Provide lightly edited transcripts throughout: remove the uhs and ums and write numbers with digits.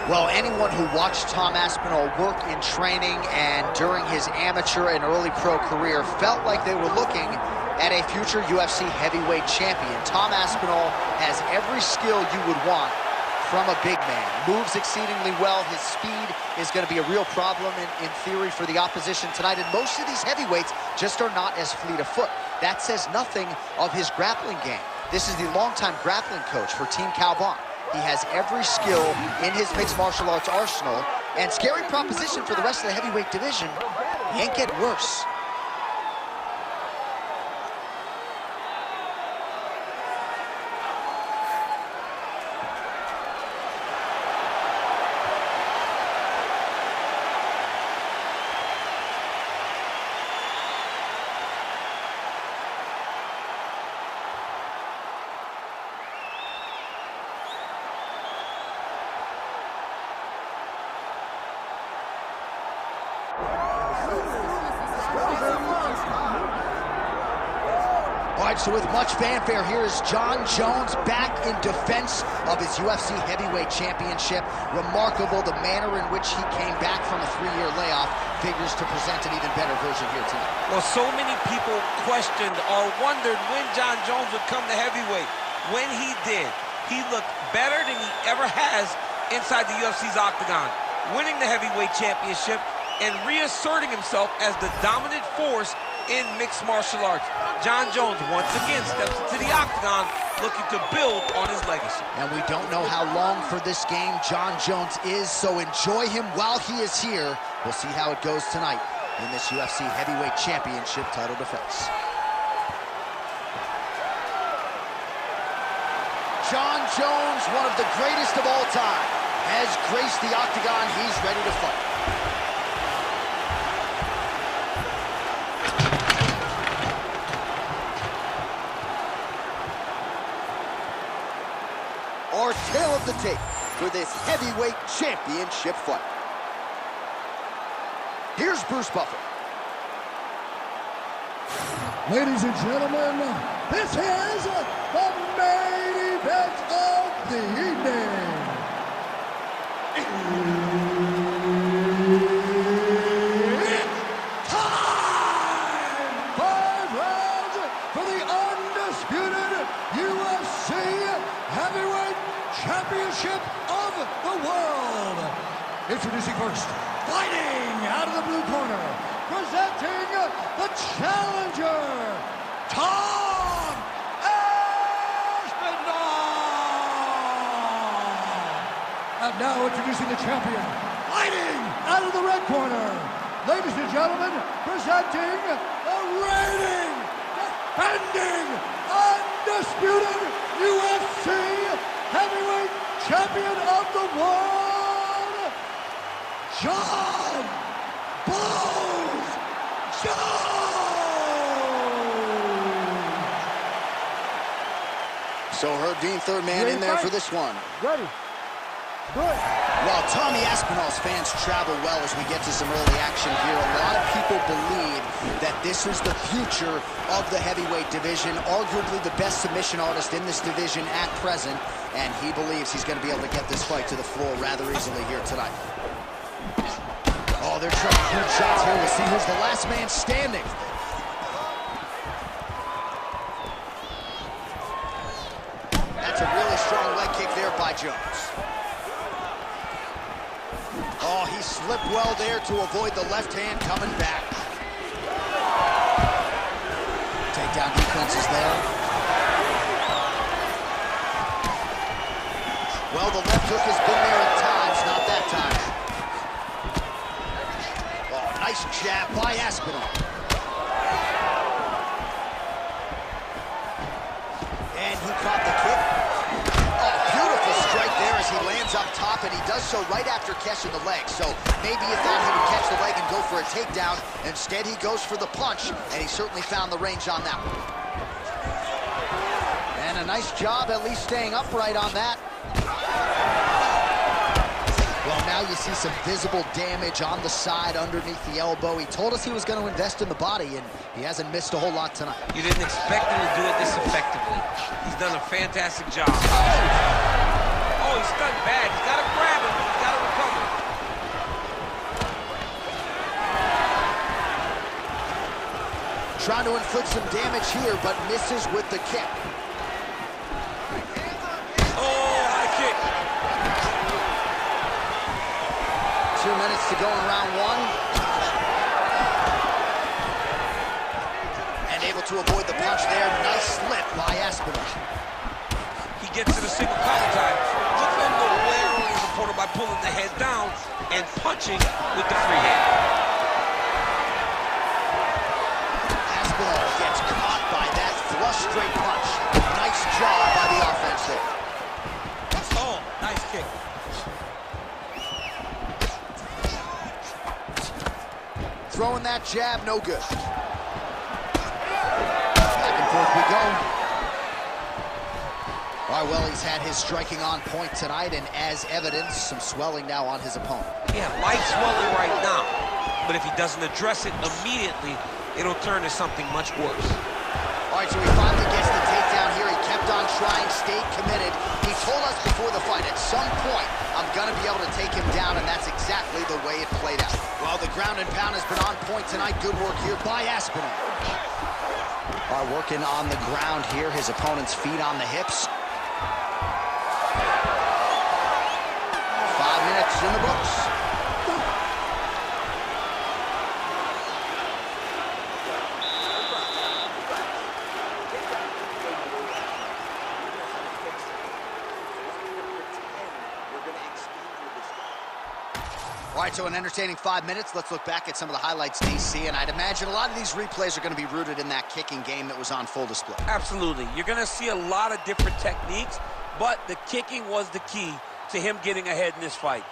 Well, anyone who watched Tom Aspinall work in training and during his amateur and early pro career felt like they were looking at a future UFC heavyweight champion. Tom Aspinall has every skill you would want from a big man. Moves exceedingly well. His speed is going to be a real problem in theory for the opposition tonight. And most of these heavyweights just are not as fleet of foot. That says nothing of his grappling game. This is the longtime grappling coach for Team Calvin. He has every skill in his mixed martial arts arsenal. And scary proposition for the rest of the heavyweight division. He ain't getting worse. All right, so with much fanfare, here is Jon Jones back in defense of his UFC heavyweight championship. Remarkable, the manner in which he came back from a 3-year layoff figures to present an even better version here tonight. Well, so many people questioned or wondered when Jon Jones would come to heavyweight. When he did, he looked better than he ever has inside the UFC's octagon, winning the heavyweight championship and reasserting himself as the dominant force in mixed martial arts. Jon Jones once again steps into the octagon looking to build on his legacy. And we don't know how long for this game Jon Jones is, so enjoy him while he is here. We'll see how it goes tonight in this UFC heavyweight championship title defense. Jon Jones, one of the greatest of all time, has graced the octagon. He's ready to fight. Our tale of the tape for this heavyweight championship fight. Here's Bruce Buffer. Ladies and gentlemen, this is the main event of the evening. It's time! 5 rounds for the undisputed UFC heavyweight championship of the world. Introducing first, fighting out of the blue corner, presenting the challenger, Tom Aspinall. And now introducing the champion, fighting out of the red corner, ladies and gentlemen, presenting the reigning, defending, undisputed UFC heavyweight champion of the world, Jon Bones Jones! So Herb Dean, third man in there for this one. Ready. Good. While Tommy Aspinall's fans travel well as we get to some early action here, a lot of people believe that this is the future of the heavyweight division, arguably the best submission artist in this division at present, and he believes he's going to be able to get this fight to the floor rather easily here tonight. Oh, they're trying good shots here. We'll see who's the last man standing. That's a really strong leg kick there by Jones. Oh, he slipped well there to avoid the left hand coming back. Takedown defense is there. Well, the left hook has been there at times, not that time. Oh, nice jab by Aspinall. And he caught the kick. Oh, beautiful strike there as he lands up top, and he does so right after catching the leg. So maybe you thought he would catch the leg and go for a takedown. Instead, he goes for the punch, and he certainly found the range on that one. And a nice job at least staying upright on that. Well, now you see some visible damage on the side underneath the elbow. He told us he was going to invest in the body, and he hasn't missed a whole lot tonight. You didn't expect him to do it this effectively. He's done a fantastic job. Oh, he's done bad. He's got to grab him. He's got to Trying to inflict some damage here, but misses with the kick. Oh, high kick. 2 minutes to go in round one. And able to avoid the punch there. Nice slip by Aspinall. He gets to the single collar tie. Look for him to wear on his opponent by pulling the head down and punching with the free hand. Aspinall gets caught by that flush straight punch. Nice job by the offense there. Oh, nice kick. Throwing that jab, no good. Back and forth we go. All right, well, he's had his striking on point tonight, and as evidence, some swelling now on his opponent. Yeah, light swelling right now. But if he doesn't address it immediately, it'll turn to something much worse. All right, so he finally gets the takedown here. He kept on trying, stayed committed. He told us before the fight, at some point, I'm going to be able to take him down, and that's exactly the way it played out. Well, the ground and pound has been on point tonight. Good work here by Aspinall. All right, working on the ground here. His opponent's feet on the hips. 5 minutes in the books. All right, so an entertaining 5 minutes. Let's look back at some of the highlights, DC, and I'd imagine a lot of these replays are going to be rooted in that kicking game that was on full display. Absolutely. You're going to see a lot of different techniques, but the kicking was the key to him getting ahead in this fight.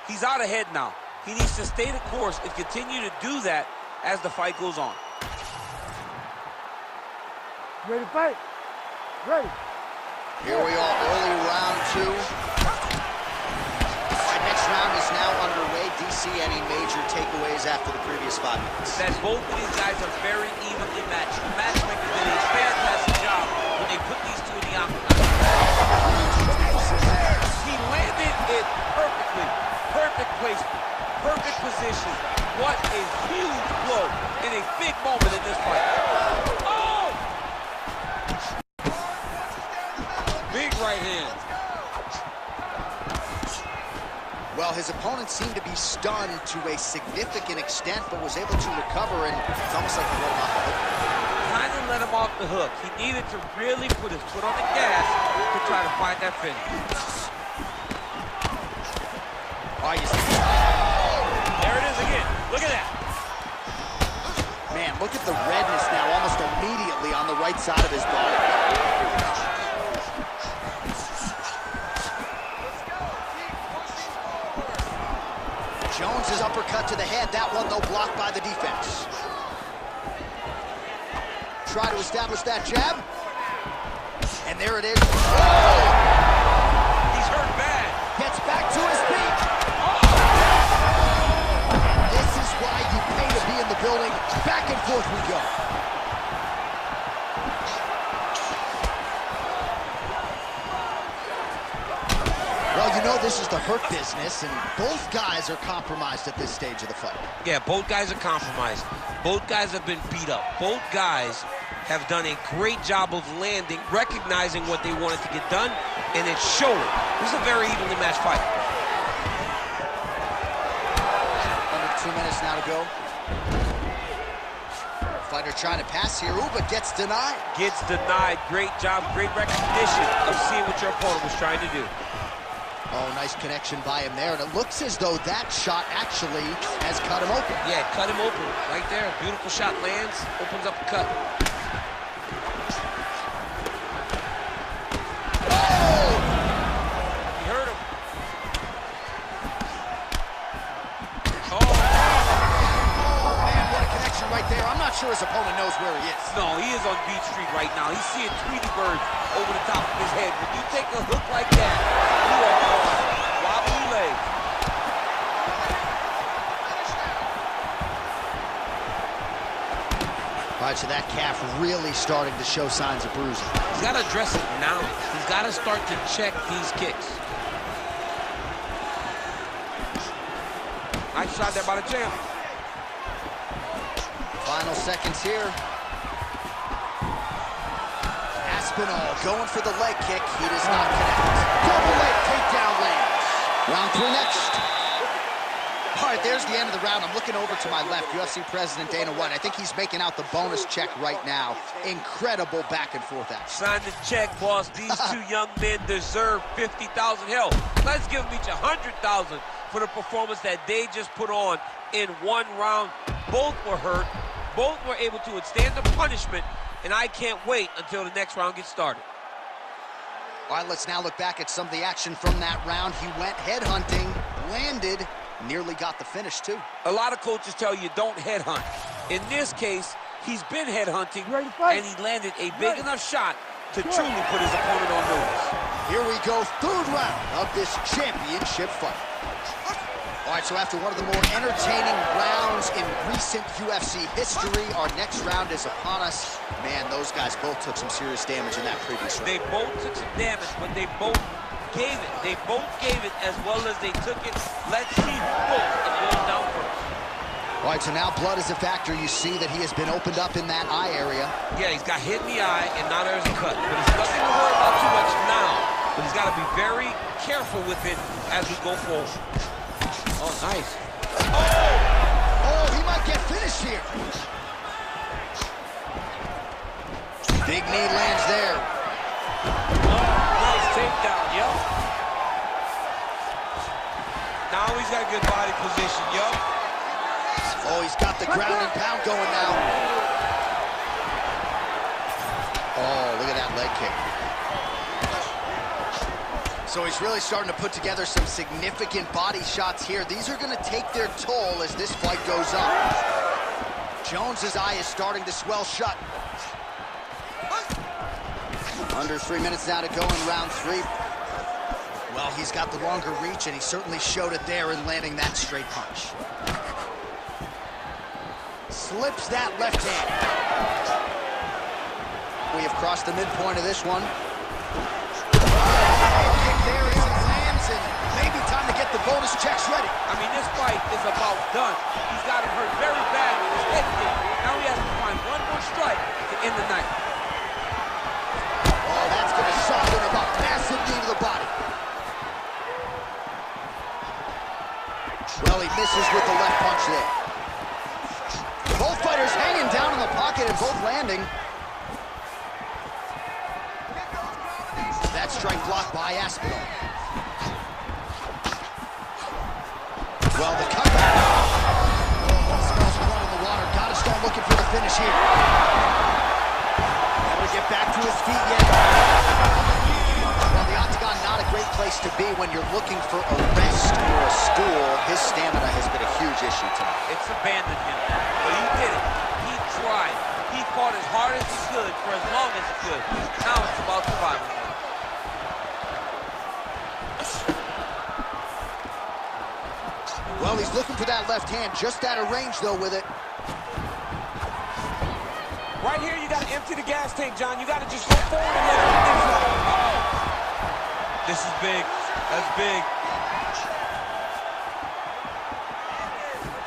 He's out ahead now. He needs to stay the course and continue to do that as the fight goes on. Ready to fight? Ready. Here we are, early round two. All right, next round is now underway. DC, any major takeaways after the previous 5 minutes? That both of these guys are very evenly matched. The matchmaker did a fantastic job when they put these two in the octagon. He landed it perfectly. Perfect placement, perfect position. What a huge blow in a big moment in this fight. Oh! Big right hand. Well, his opponent seemed to be stunned to a significant extent, but was able to recover, and it's almost like he let him off the hook. Kind of let him off the hook. He needed to really put his foot on the gas to try to find that finish. Oh, you see. There it is again. Look at that. Man, look at the redness now almost immediately on the right side of his body. Jones's uppercut to the head. That one, though, blocked by the defense. Try to establish that jab. And there it is. Oh! He's hurt bad. Gets back to his feet. This is why you pay to be in the building. Back and forth we go. Well, you know this is the hurt business, and both guys are compromised at this stage of the fight. Yeah, both guys are compromised. Both guys have been beat up. Both guys have done a great job of landing, recognizing what they wanted to get done, and it's showing. This is a very evenly matched fight. Under 2 minutes now to go. Fighter trying to pass here. Ooh, but gets denied. Gets denied. Great job, great recognition of seeing what your opponent was trying to do. Oh, nice connection by him there. And it looks as though that shot actually has cut him open. Yeah, cut him open right there. Beautiful shot lands, opens up the cut. Oh! He hurt him. Oh. Oh, man, what a connection right there. I'm not sure his opponent knows where he is. No, he is on Beach Street right now. He's seeing Tweety Bird over the top of his head. When you take a hook like that, you are on wobbly legs. All right, so that calf really starting to show signs of bruising. He's got to address it now. He's got to start to check these kicks. Nice shot there by the champ. Final seconds here. Aspinall going for the leg kick. He does not connect. Double leg takedown lands. Round 3 next. All right, there's the end of the round. I'm looking over to my left, UFC President Dana White. I think he's making out the bonus check right now. Incredible back and forth action. Sign the check, boss. These two young men deserve $50,000. Hell, let's give them each $100,000 for the performance that they just put on in 1 round. Both were hurt. Both were able to withstand the punishment, and I can't wait until the next round gets started. All right, let's now look back at some of the action from that round. He went headhunting, landed, nearly got the finish, too. A lot of coaches tell you don't headhunt. In this case, he's been headhunting, and he landed a big enough shot to truly put his opponent on notice. Here we go, 3rd round of this championship fight. All right, so after one of the more entertaining rounds in recent UFC history, our next round is upon us. Man, those guys both took some serious damage in that previous round. They both took some damage, but they both gave it. They both gave it as well as they took it. Let's see who goes down first. All right, so now blood is a factor. You see that he has been opened up in that eye area. Yeah, he's got hit in the eye, and now there's a cut. But it's nothing to worry about too much now. But he's got to be very careful with it as we go forward. Oh, nice. Oh, he might get finished here. Big knee lands there. Nice takedown, yo. Now he's got good body position, yo. Oh, he's got the ground and pound going now. Oh, look at that leg kick. So he's really starting to put together some significant body shots here. These are going to take their toll as this fight goes on. Jones's eye is starting to swell shut. Under 3 minutes now to go in round 3. Well, he's got the longer reach, and he certainly showed it there in landing that straight punch. Slips that left hand. We have crossed the midpoint of this one. There he lands, and maybe time to get the bonus checks ready. I mean, this fight is about done. He's got him hurt very bad with his head kick. Now he has to find one more strike to end the night. Oh, that's going to soften him up. Massive knee to the body. Well, he misses with the left punch there. Both fighters hanging down in the pocket and both landing. That strike blocked by Aspinall. Well, the comeback. Oh, smells blood in the water. Gotta start looking for the finish here. Never get back to his feet yet. Well, the octagon, not a great place to be when you're looking for a rest or a school. His stamina has been a huge issue tonight. It's abandoned him, but he did it. He tried. He fought as hard as he could for as long as he could. Now it's about survival. Well, he's looking for that left hand, just out of range, though, with it. Right here, you got to empty the gas tank, John. You got to just go forward and let everything flow. Oh. This is big. That's big.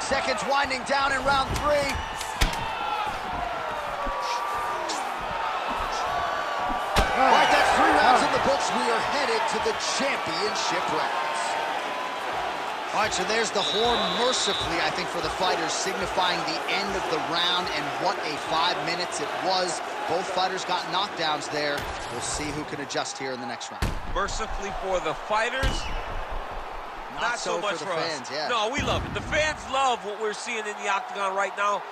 Seconds winding down in round 3. All right, that's 3 rounds in the books. We are headed to the championship rounds. All right, so there's the horn mercifully, I think, for the fighters, signifying the end of the round, and what a 5 minutes it was. Both fighters got knockdowns there. We'll see who can adjust here in the next round. Mercifully for the fighters, not so much for us. Fans, yeah. No, we love it. The fans love what we're seeing in the octagon right now.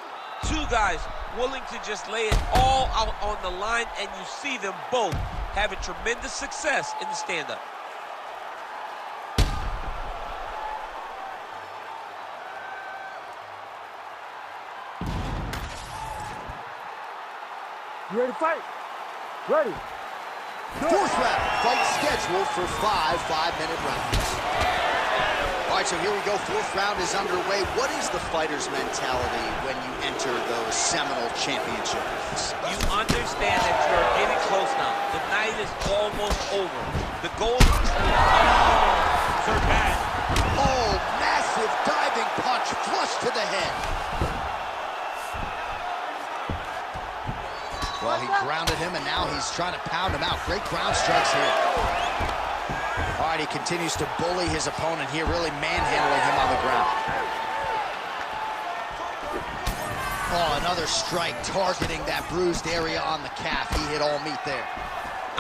2 guys willing to just lay it all out on the line, and you see them both having tremendous success in the stand-up. You ready to fight? Ready. Fourth round, fight scheduled for 5 5-minute rounds. All right, so here we go. 4th round is underway. What is the fighter's mentality when you enter those seminal championships? You understand that you're getting close now. The night is almost over. The goal is bad. Oh, massive diving punch, flush to the head. Well, he grounded him, and now he's trying to pound him out. Great ground strikes here. All right, he continues to bully his opponent here, really manhandling him on the ground. Oh, another strike targeting that bruised area on the calf. He hit all meat there.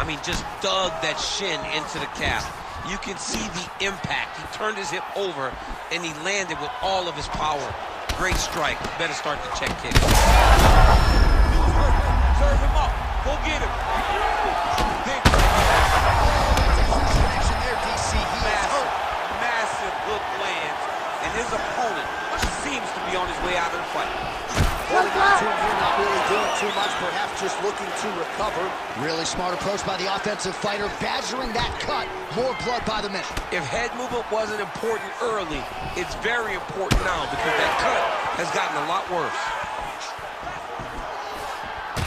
I mean, just dug that shin into the calf. You can see the impact. He turned his hip over, and he landed with all of his power. Great strike. Better start the check kick. Serve him up. Go get him. Big connection there, DC. Massive hook lands, and his opponent seems to be on his way out of the fight. Holding on to him here, not really doing too much, perhaps just looking to recover. Really smart approach by the offensive fighter, badgering that cut. More blood by the minute. If head movement wasn't important early, it's very important now because that cut has gotten a lot worse.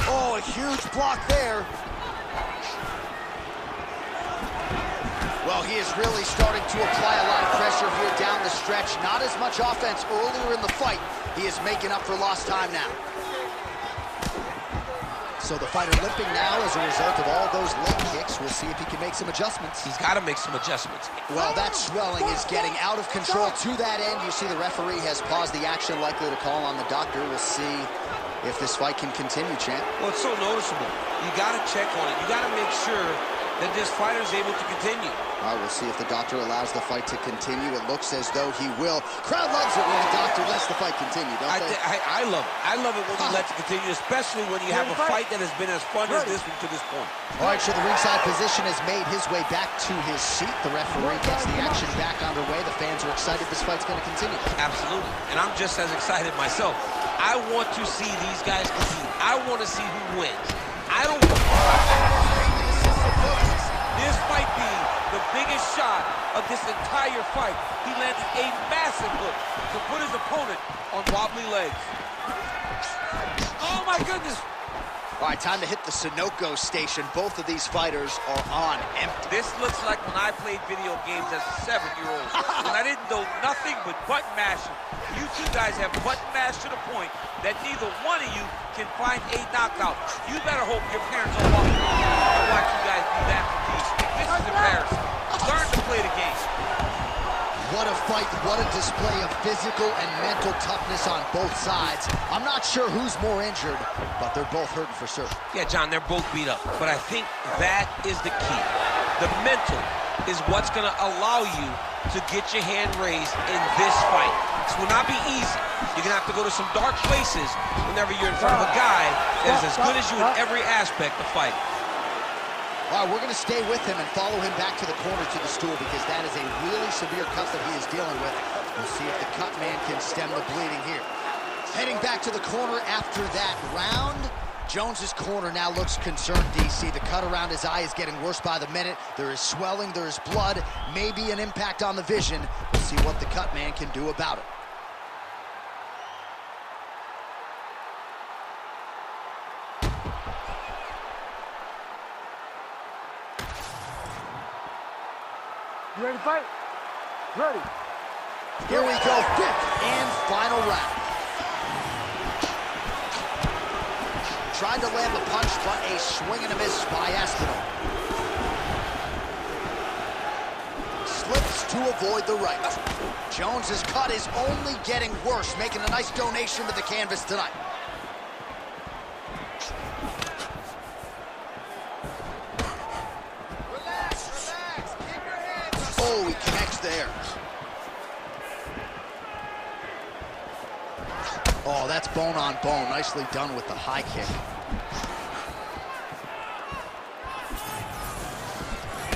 Oh, a huge block there. Well, he is really starting to apply a lot of pressure here down the stretch. Not as much offense earlier in the fight. He is making up for lost time now. So the fighter limping now as a result of all those leg kicks. We'll see if he can make some adjustments. He's got to make some adjustments. Well, that swelling is getting out of control. To that end, you see the referee has paused the action, likely to call on the doctor. We'll see if this fight can continue, champ. Well, it's so noticeable. You got to check on it. You got to make sure that this fighter is able to continue. All right, we'll see if the doctor allows the fight to continue. It looks as though he will. Crowd loves it when the doctor lets the fight continue, don't they? I love it. I love it when he lets it continue, especially when you have a fight that has been as fun as this one to this point. All right, so the ringside position has made his way back to his seat. The referee gets the action back underway. The fans are excited this fight's going to continue. Absolutely, and I'm just as excited myself. I want to see these guys compete. I want to see who wins. I don't want this might be the biggest shot of this entire fight. He landed a massive hook to put his opponent on wobbly legs. Oh my goodness! All right, time to hit the Sunoco station. Both of these fighters are on empty. This looks like when I played video games as a 7-year-old. When I didn't know nothing but button mashing. You two guys have button mashed to the point that neither one of you can find a knockout. You better hope your parents are watching and watch you guys do that for peace. This is embarrassing. Learn to play the game. What a fight, what a display of physical and mental toughness on both sides. I'm not sure who's more injured, but they're both hurting for certain. Yeah, John, they're both beat up, but I think that is the key. The mental is what's going to allow you to get your hand raised in this fight. This will not be easy. You're going to have to go to some dark places whenever you're in front of a guy that is as good as you in every aspect of fighting. All right, we're going to stay with him and follow him back to the corner to the stool because that is a really severe cut that he is dealing with. We'll see if the cut man can stem the bleeding here. Heading back to the corner after that round. Jones's corner now looks concerned, DC. The cut around his eye is getting worse by the minute. There is swelling, there is blood, maybe an impact on the vision. We'll see what the cut man can do about it. You ready to fight? Ready. Here we go, fifth and final round. Tried to land the punch, but a swing and a miss by Aspinall. Slips to avoid the right. Jones's cut is only getting worse, making a nice donation to the canvas tonight. Oh, he connects there. Oh, that's bone on bone. Nicely done with the high kick.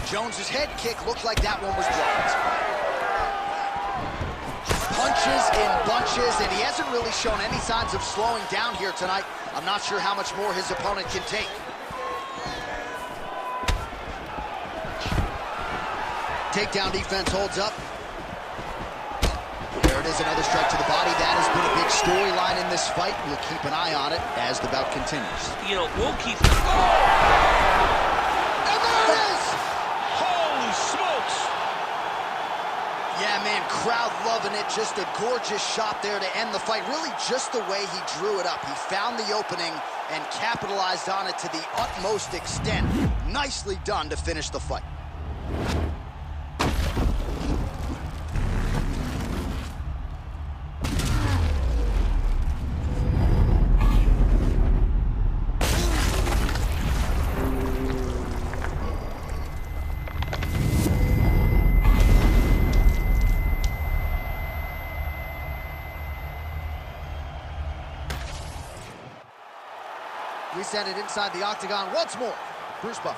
Jones's head kick looked like that one was blocked. Punches in bunches, and he hasn't really shown any signs of slowing down here tonight. I'm not sure how much more his opponent can take. Takedown defense holds up. There it is, another strike to the body. That has been a big storyline in this fight. We'll keep an eye on it as the bout continues. You know, we'll keep... And there it is! Holy smokes! Yeah, man, crowd loving it. Just a gorgeous shot there to end the fight. Really just the way he drew it up. He found the opening and capitalized on it to the utmost extent. Nicely done to finish the fight. We send it inside the octagon once more. Bruce Buffer.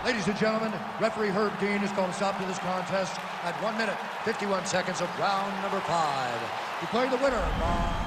Ladies and gentlemen, referee Herb Dean has called a stop to this contest at 1 minute, 51 seconds of round number 5. Declaring the winner by